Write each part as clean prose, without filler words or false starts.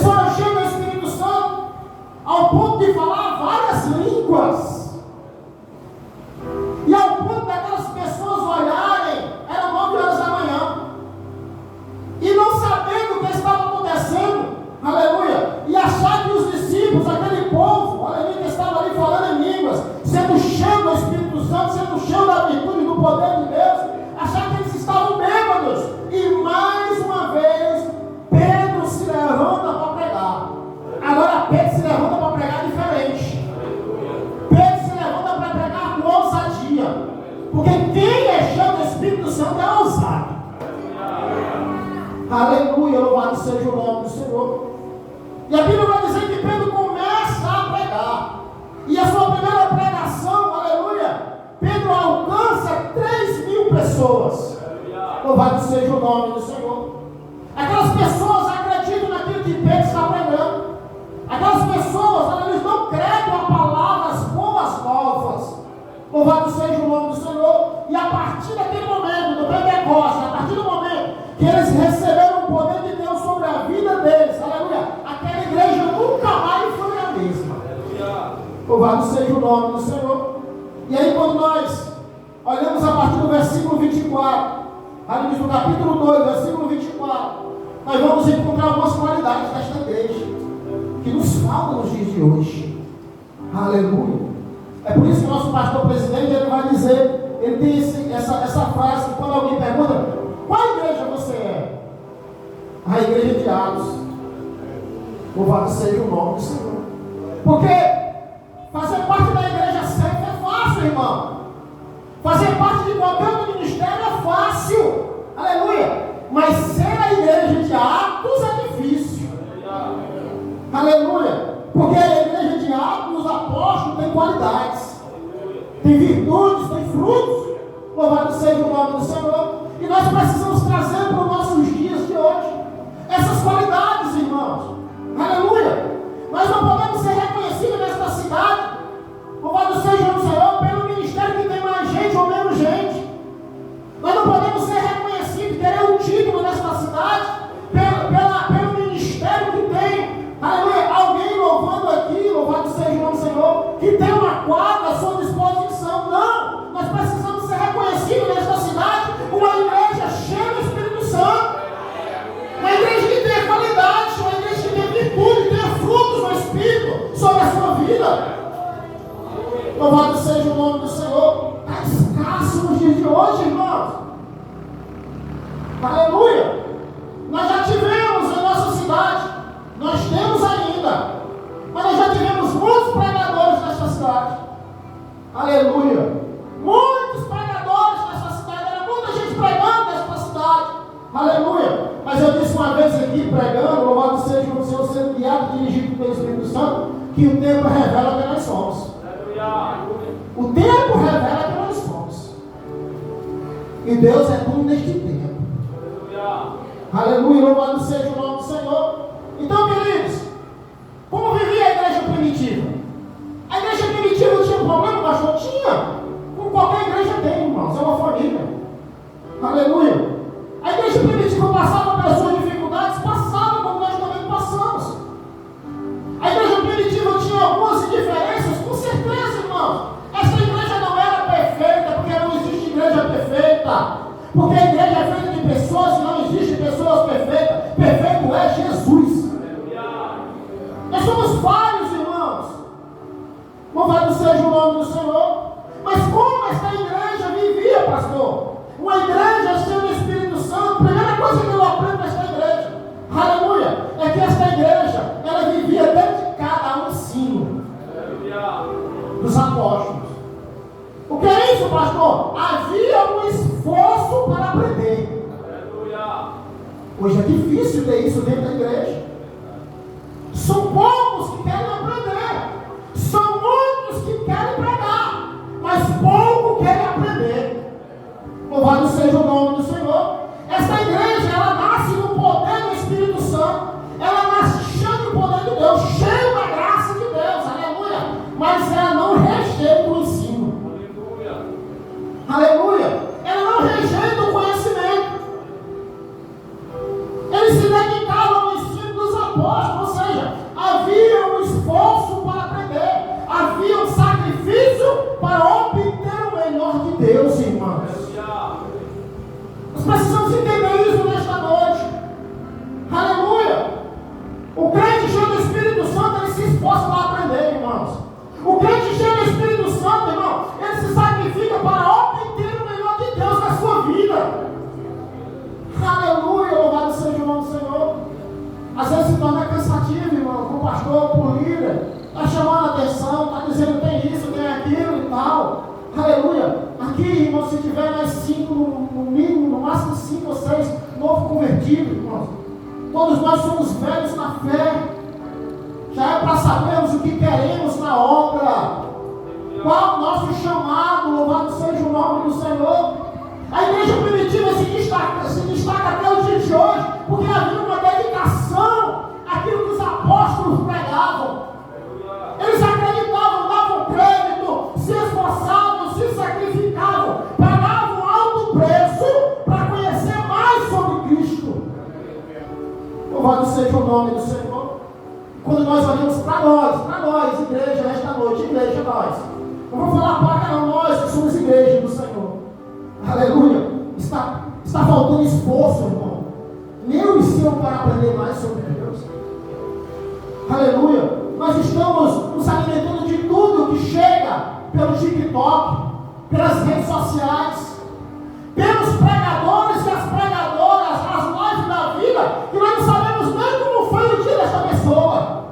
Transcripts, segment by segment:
Eles foram cheios do Espírito Santo ao ponto de falar várias línguas. E ao ponto daquelas pessoas olharem, eram 9 horas da manhã, e não sabendo o que estava acontecendo, aleluia, e achar que os discípulos, aquele povo, aleluia, que estava ali falando em línguas, sendo cheio do Espírito Santo, sendo cheio da virtude e do poder de Deus, achar que eles estavam bêbados. E mais uma vez, Pedro se levanta para pregar. Agora Pedro se levanta para pregar diferente. Pedro se levanta para pregar com ousadia. Porque quem é cheio do Espírito Santo é ousado. Aleluia, louvado seja o nome do Senhor. E a Bíblia vai dizer que Pedro começa a pregar. E a sua primeira pregação, aleluia, Pedro alcança 3.000 pessoas. Louvado seja o nome do Senhor. Aquelas pessoas acreditam naquilo que Pedro está pregando. Aquelas pessoas, eles não creem a palavra, as boas novas. Louvado seja o nome do Senhor. E a partir daquele momento, do Pentecostes, a partir do momento que eles receberam o poder de Deus sobre a vida deles, aleluia, aquela igreja nunca mais foi a mesma. Louvado seja o nome do Senhor. E aí quando nós olhamos a partir do versículo 24, ali no capítulo 2, versículo 24, nós vamos encontrar algumas qualidades desta igreja que nos faltam nos dias de hoje. Aleluia. É por isso que o nosso pastor presidente, ele vai dizer, ele tem essa frase, que quando alguém pergunta, qual igreja você é? A igreja de Atos. Louvado seja o nome do Senhor. Porque fazer parte da igreja certa é fácil, irmão. Fazer parte de qualquer outro ministério é fácil. Aleluia. Mas ser a igreja de Atos é difícil. Aleluia. Porque a igreja de Atos, os apóstolos, tem qualidades, tem virtudes, tem frutos. Louvado seja o nome do Senhor. E nós precisamos trazer para os nossos dias de hoje essas qualidades, irmãos. Aleluia. Nós não podemos ser reconhecidos nesta cidade, louvado seja o Senhor, pelo ministério que tem mais gente ou menos gente. Nós não podemos ser reconhecidos, querer um título nesta cidade, pelo ministério que tem, aleluia, alguém louvando aqui, louvado seja o nome do Senhor, que tem uma quadra à sua disposição. Não, nós precisamos ser reconhecidos nesta cidade, uma igreja cheia do Espírito Santo, uma igreja que tenha qualidade, uma igreja que tenha virtude, tenha frutos do Espírito sobre a sua vida. Louvado seja o nome do Senhor. Está escasso nos dias de hoje, irmãos. Aleluia. Nós já tivemos em nossa cidade, nós temos ainda, mas nós já tivemos muitos pregadores nesta cidade. Aleluia. Muitos pregadores nesta cidade. Era muita gente pregando nesta cidade. Aleluia. Mas eu disse uma vez aqui, pregando, louvado seja o Senhor, sendo guiado e dirigido pelo Espírito Santo, que o tempo revela quem nós somos. O tempo revela quem nós somos. E Deus é tudo neste tempo. Aleluia, louvado seja o nome do Senhor. Então, queridos, como vivia a igreja primitiva? A igreja primitiva tinha problema, pastor? Tinha. Como qualquer igreja tem, irmãos, é uma família. Aleluia. A igreja primitiva passava pelas suas dificuldades, passava como nós também passamos. A igreja primitiva tinha algumas indiferenças, com certeza, irmãos. Essa igreja não era perfeita, porque não existe igreja perfeita. Porque a igreja é feita de pessoas e não existe pessoas perfeitas. Perfeito é Jesus. Nós somos vários, irmãos. Louvado seja o nome do Senhor. Mas como esta igreja vivia, pastor? Uma igreja cheia do Espírito Santo. A primeira coisa que eu aprendo nesta igreja, aleluia, é que esta igreja, ela vivia dedicada ao ensino dos apóstolos. O que é isso, pastor? Havia um esforço para aprender. Hoje é difícil ter isso dentro da igreja. São poucos que querem aprender. São muitos que querem pregar, mas pouco querem aprender. Louvado seja o nome do Senhor. Essa igreja, ela nasce no poder do Espírito Santo. Ela nasce cheia do poder de Deus, cheia da graça de Deus. Aleluia. Mas ela não rejeita o ensino. Aleluia. Ela não rejeita o conhecimento. Eles se dedicavam ao ensino dos apóstolos. atenção, está dizendo tem isso, tem aquilo e tal. Aleluia. Aqui, irmãos, se tiver mais 5, no mínimo, no máximo 5 ou 6 novos convertidos, irmãos. Todos nós somos velhos na fé. Já é para sabermos o que queremos na obra. Qual o nosso chamado, louvado seja o nome do Senhor. A igreja primitiva se destaca até o dia de hoje, porque havia uma dedicação àquilo que os apóstolos pregavam. Eles acreditavam, davam crédito, se esforçavam, se sacrificavam, pagavam alto preço para conhecer mais sobre Cristo. Louvado seja o nome do Senhor. Quando nós olhamos para nós, igreja, nesta noite, igreja, nós. Não vou falar para nós que somos igreja do Senhor. Aleluia. Está faltando esforço, irmão. Meu e seu para aprender mais sobre Deus. Aleluia. Nós estamos nos alimentando de tudo que chega pelo TikTok, pelas redes sociais, pelos pregadores e as pregadoras, as lives da vida, que nós não sabemos nem como foi o dia desta pessoa.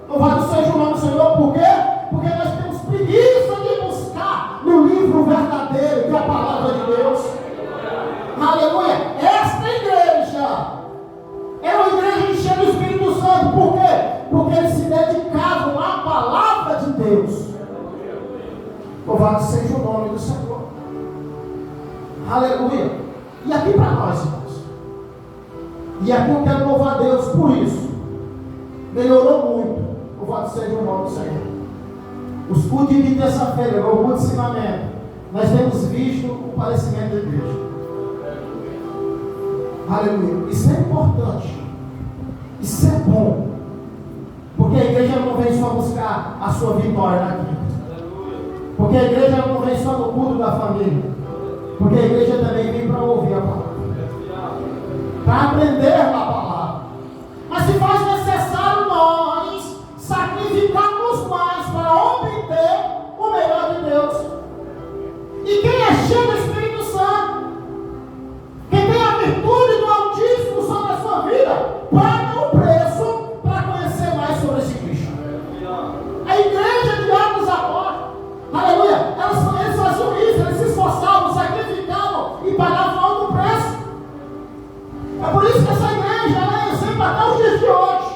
Louvado seja o nome do Senhor. Por quê? Porque nós temos preguiça de buscar no livro verdadeiro, que é a palavra de Deus. Aleluia. Esta igreja é uma igreja cheia do Espírito Santo. Por quê? Porque eles se dedicavam à palavra de Deus. Louvado seja o nome do Senhor. Aleluia. E aqui para nós, irmãos. E aqui eu quero louvar a Deus por isso. Melhorou muito. Louvado seja o nome do Senhor. Os cultos de terça-feira, o culto de ensinamento, nós temos visto o parecimento da igreja. Aleluia. Isso é importante. Isso é bom. Porque a igreja não vem só buscar a sua vitória na quinta. Porque a igreja não vem só no culto da família. Porque a igreja também vem para ouvir a palavra. Para aprender a palavra. Mas se faz necessário nós sacrificarmos mais para obter o melhor de Deus. E quem é cheio do Espírito Santo, quem tem a virtude do Altíssimo sobre a sua vida, paga o preço para conhecer mais sobre esse Cristo. A igreja de Atos dos Apóstolos, aleluia, eles faziam isso, eles se esforçavam, sacrificavam e pagavam alto preço. É por isso que essa igreja ela é exemplo até os dias de hoje.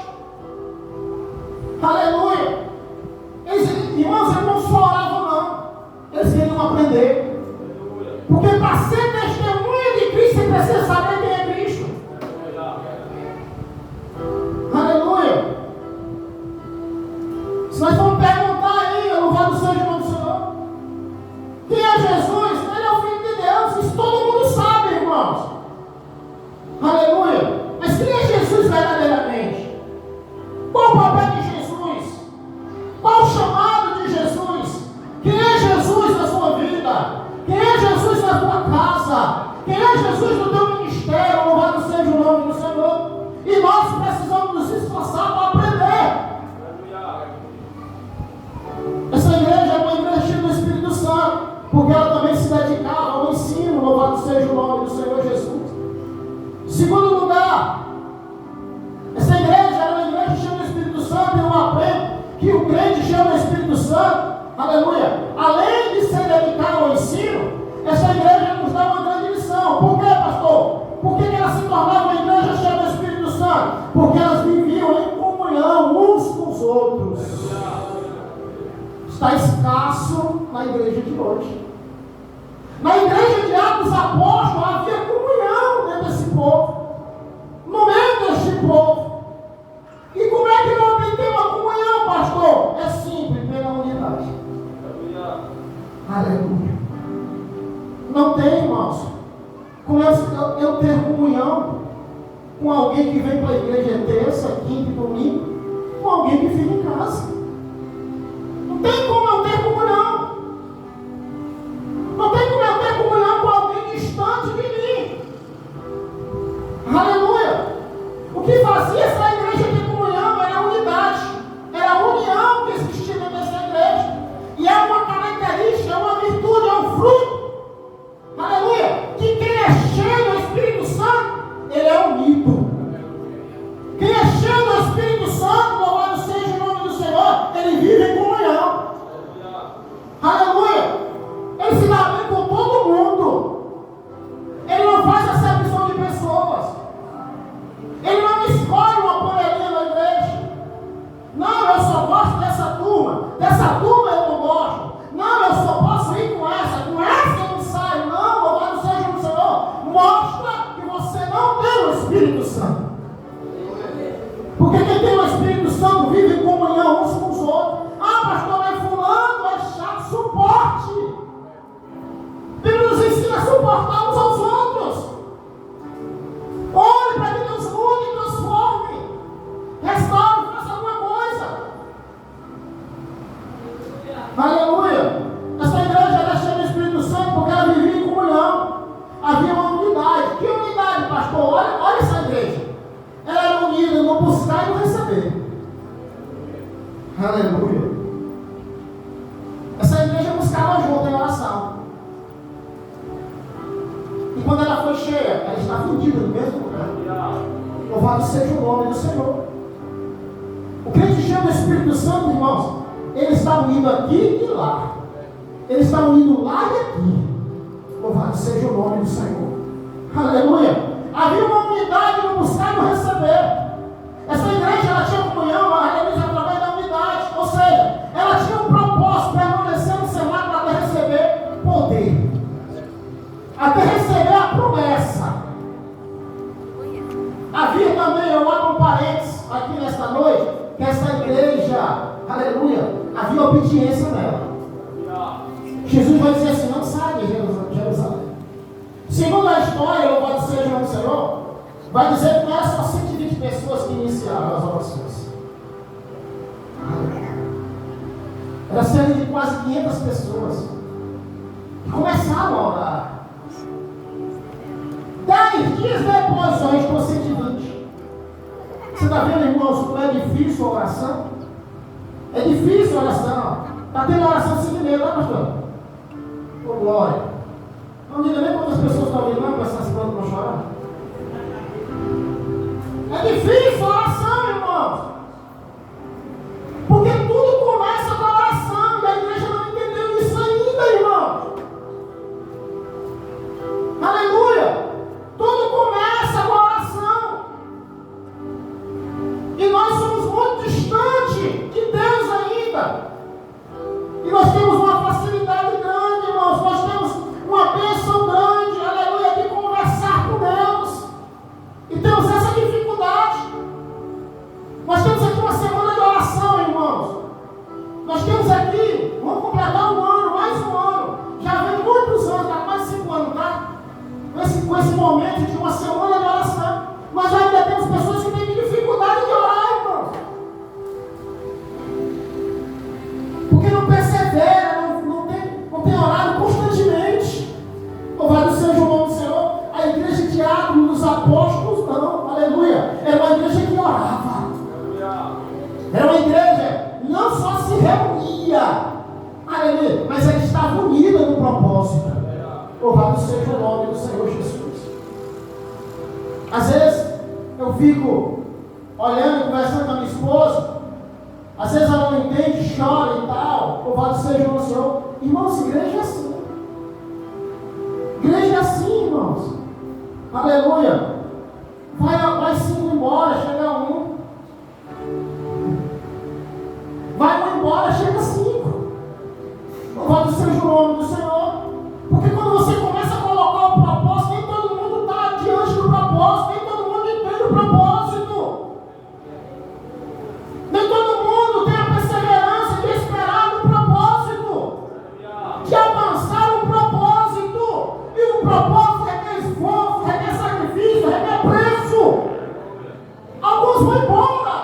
Aleluia. Irmãos, eles não só oravam, não. Eles queriam aprender. Porque para ser testemunha de Cristo, você precisa saber quem é Cristo. Aleluia. Se nós vamos perguntar aí, louvado seja o nome do Senhor, quem é Jesus? Ele é o Filho de Deus. Isso todo mundo sabe, irmãos. Aleluia. Mas quem é Jesus verdadeiramente? Qual o papel de Jesus? Qual o chamado de Jesus? Quem é Jesus na sua vida? Quem é Jesus na tua casa? Quem é Jesus no teu ministério? Louvado seja o nome do Senhor. E nós precisamos nos esforçar para aprender. Essa igreja é uma igreja cheia do Espírito Santo, porque ela também se dedicava ao ensino. Louvado seja o nome do Senhor Jesus. Segundo lugar, essa igreja era uma igreja cheia do Espírito Santo, e eu aprendo que o crente cheio do Espírito Santo, aleluia, além de se dedicar ao ensino, essa igreja nos dá uma grande lição. Por quê, pastor? Por que ela se tornava uma igreja cheia do Espírito Santo? Porque elas viviam em comunhão uns com os outros. Está escasso na igreja de hoje. Na igreja de Atos dos Apóstolos havia comunhão dentro desse povo, no meio deste povo. E como é que não obtém uma comunhão, pastor? É simples, pela unidade. Aleluia. Não tem, irmãos. Como eu ter comunhão com alguém que vem para a igreja terça, quinta e domingo, com alguém que fica em casa? Não tem como eu ter comunhão. Não tem como eu ter comunhão com alguém distante de mim. Aleluia. O que fazia essa igreja ter comunhão era a unidade. Era a união que existia dentro dessa igreja. E é uma característica, é uma virtude, é um fruto. Aleluia. Que quem é cheio do Espírito Santo, ele é unido. Quem é cheio do Espírito Santo, louvado seja o nome do Senhor, Porque quem tem o Espírito Santo vive em comunhão uns com os outros. Ah, pastor, mas fulano é chato, suporte. Deus nos ensina a suportar uns aos outros. Olhe para que Deus mude e transforme. Restaure, faça alguma coisa. Aleluia. Essa igreja era cheia do Espírito Santo porque ela vivia em comunhão. Havia uma unidade. Que unidade, pastor? Olha essa igreja. Ela era unida no buscar e no receber. Aleluia. Essa igreja buscava junto em oração. E quando ela foi cheia, ela estava unida no mesmo lugar. Louvado seja o nome do Senhor. O crente cheio do Espírito Santo, irmãos, ele está unido aqui e lá. Ele está unido lá e aqui. Louvado seja o nome do Senhor. Aleluia. Havia uma unidade no buscar e no receber. Essa igreja, ela tinha comunhão, ela realiza através da unidade. Ou seja, ela tinha um propósito, permanecer no cenário até receber poder. Até receber a promessa. Havia também, eu abro um parênteses aqui nesta noite, que essa igreja, aleluia, havia obediência nela. Jesus vai dizer assim: não sai de Jerusalém. Segundo a história, louvado seja o nome do Senhor, vai dizer que não eram só 120 pessoas que iniciaram as orações. Era cerca de quase 500 pessoas que começaram a orar. 10 dias depois, só a gente ficou 120. Você está vendo, irmãos, como é difícil a oração? É difícil a oração. Está tendo oração assim mesmo, não é, pastor? Ô, glória. Não diga nem quantas pessoas estão ouvindo, não, para essas plantas não chorar. É difícil a oração, irmãos. Porque tudo começa com a oração. E a igreja não entendeu isso ainda, irmãos. Aleluia. Tudo começa com a oração. E nós somos muito distantes de Deus ainda. E nós temos uma facilidade grande, irmãos. Nós temos uma bênção grande, aleluia, de conversar com Deus. E temos essa dificuldade. Nós temos aqui uma semana de oração, irmãos. Nós temos aqui, vamos completar um ano, mais um ano. Já vem muitos anos, há quase 5 anos, tá? Com esse momento de uma semana de oração. Mas ainda temos pessoas que têm dificuldade de orar, irmãos. Porque não persevera, não tem orado constantemente. Louvado seja o nome do Senhor. A igreja de Atos dos apóstolos, não, aleluia. Era uma igreja que orava. Era uma igreja, não só se reunia, aleluia, mas ela estava unida no propósito. Louvado seja o nome do Senhor Jesus. Às vezes eu fico olhando e conversando com a minha esposa. Às vezes ela não entende, chora e tal. Louvado seja o nome do Senhor. Irmãos, igreja é assim. Igreja é assim, irmãos. Aleluia. Vai 5 embora, chega 1. Vai 1 embora, chega 5. Louvado seja o nome do Senhor. Porque quando você começa a colocar o propósito, nem todo mundo está diante do propósito, nem todo mundo entende o propósito. Nem todo mundo tem a perseverança de esperar no propósito, de avançar no propósito. E o propósito requer esforço, requer sacrifício, requer preço. Alguns vão embora,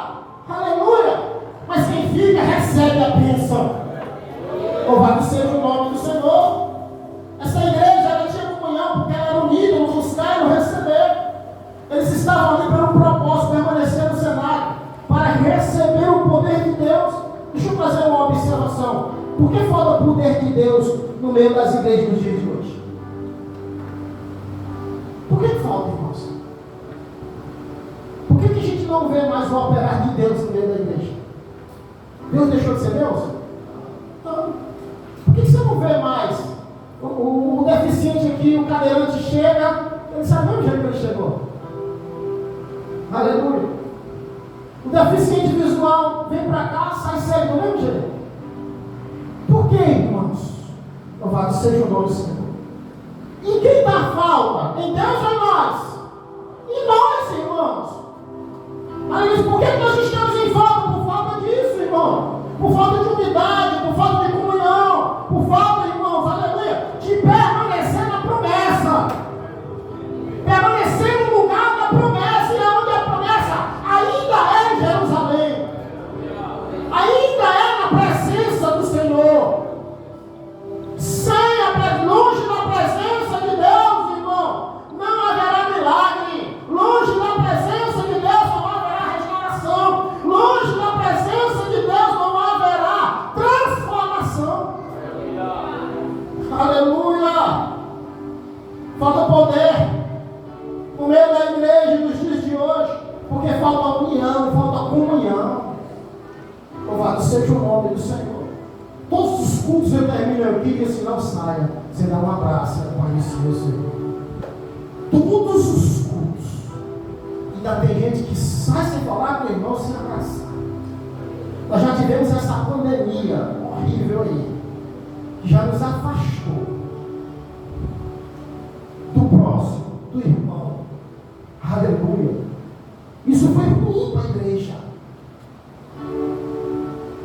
aleluia. Mas quem fica recebe a bênção. Louvado seja o nome do Senhor. Essa igreja, ela tinha comunhão porque ela era unida no buscar e no receber. Eles estavam ali pelo propósito, permanecer no cenário, para receber o poder de Deus. Deixa eu fazer uma observação. Por que falta o poder de Deus no meio das igrejas nos dias de hoje? Por que falta, irmãos? Por que a gente não vê mais o operar de Deus no meio da igreja? Deus deixou de ser Deus? Não. Por que você não vê mais? O deficiente aqui, o cadeirante chega, ele sabe mesmo jeito que ele chegou. Aleluia. O deficiente visual vem para cá, sai cego do mesmo jeito. Por quê, irmãos? Louvado seja o nome do Senhor. Em quem está a falta? Em Deus ou em nós? Em nós, irmãos. Aleluia. Por que nós estamos em falta? Por falta disso, irmão. Por falta de unidade, por falta de comunhão, por falta, irmãos, aleluia, de permanecer na promessa. Permanecer no lugar da promessa. E onde a promessa ainda é em Jerusalém. Ainda é na presença do Senhor. Longe da presença de Deus, irmão, não haverá milagre. Longe da presença de Deus não haverá restauração. Longe da presença de Deus não haverá transformação. Aleluia! Falta poder no meio da igreja nos dias de hoje, porque falta união, falta comunhão. Louvado seja o nome do Senhor. Todos os cultos eu termino aqui, que se não saia, você dá um abraço, conhece o Senhor. Todos os cultos. Ainda tem gente que sai sem falar com o irmão, sem abraçar. Nós já tivemos essa pandemia horrível aí, que já nos afastou do próximo, do irmão. Aleluia. Isso foi ruim para a igreja.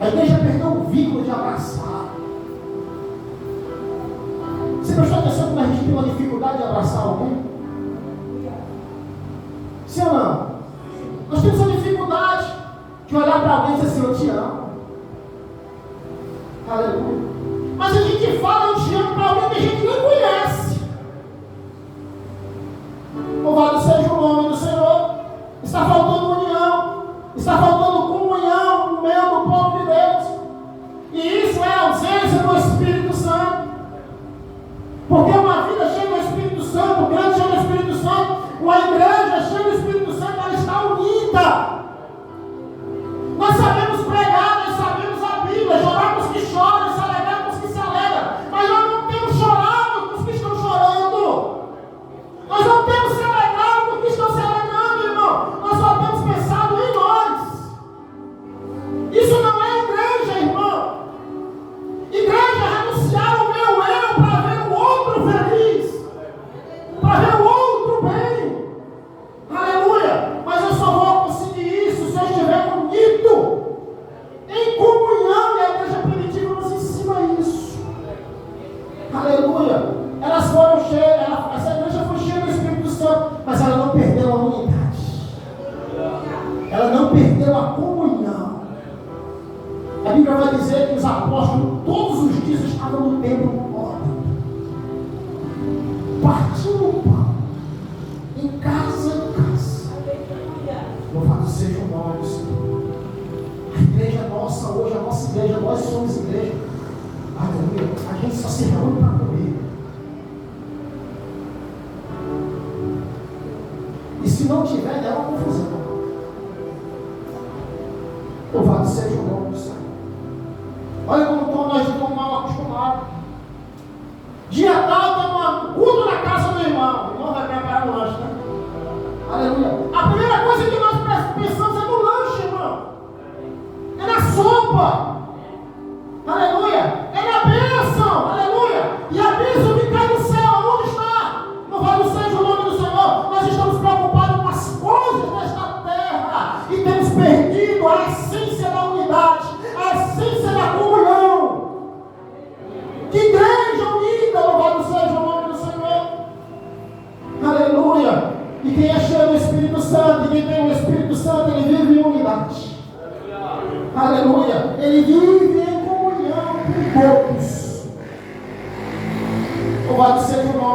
A igreja perdeu o vínculo de abraçar. Você prestou atenção quando a gente tem uma dificuldade de abraçar alguém? Sim ou não? Nós temos a dificuldade de olhar para alguém e dizer assim, eu te amo. Aleluia. Mas a gente fala eu te amo para alguém que a gente nem conhece. Louvado seja o nome do Senhor. Está faltando união. Está faltando comunhão no meio do povo de Deus. E isso é a ausência do Espírito Santo. Porque uma vida cheia do Espírito Santo, um grande cheio do Espírito Santo, uma igreja cheia do Espírito Santo, ela está unida. Nós sabemos pregar, nós sabemos a Bíblia, chorar com os que choram, se alegrar com os que se alegram. Mas nós não temos chorado com os que estão chorando. Nós não temos se alegrado com os que estão se alegrando, irmão. Nós só temos pensado em nós. Isso não é igreja, irmão. Igreja é renunciar o meu eu para ver o outro feliz, para ver o outro bem. Aleluia. Mas eu só vou conseguir isso se eu estiver unido, em comunhão. E a igreja primitiva nos ensina isso. Aleluia. Elas foram cheias, essa igreja foi cheia do Espírito Santo, mas ela não perdeu a unidade. Ela não perdeu a comunhão. A Bíblia vai dizer que os apóstolos todos os dias estavam no templo orando, partindo o pão, em casa. Louvado seja o nome do Senhor. A igreja nossa hoje, a nossa igreja, nós somos igreja. Aleluia. A gente só se reúne para comer. E se não tiver, é uma confusão. Louvado seja o nome do Senhor. Olha como nós estamos mal acostumados. Dia tal tem um culto na casa do irmão. O irmão vai preparar o lanche, né? Aleluia. A primeira coisa que nós pensamos é no lanche, irmão. É na sopa. Aleluia. É na bênção. Aleluia. E a bênção que cai do céu, onde está? Louvado seja o nome do Senhor. Nós estamos preocupados com as coisas desta terra e temos perdido a essência da unidade, a essência da comunhão. Que igreja unida, louvado seja o nome do Senhor. Aleluia. E quem é cheio do Espírito Santo, e quem tem o Espírito Santo, ele vive em unidade. Aleluia. Ele vive em comunhão com todos. Louvado seja o nome.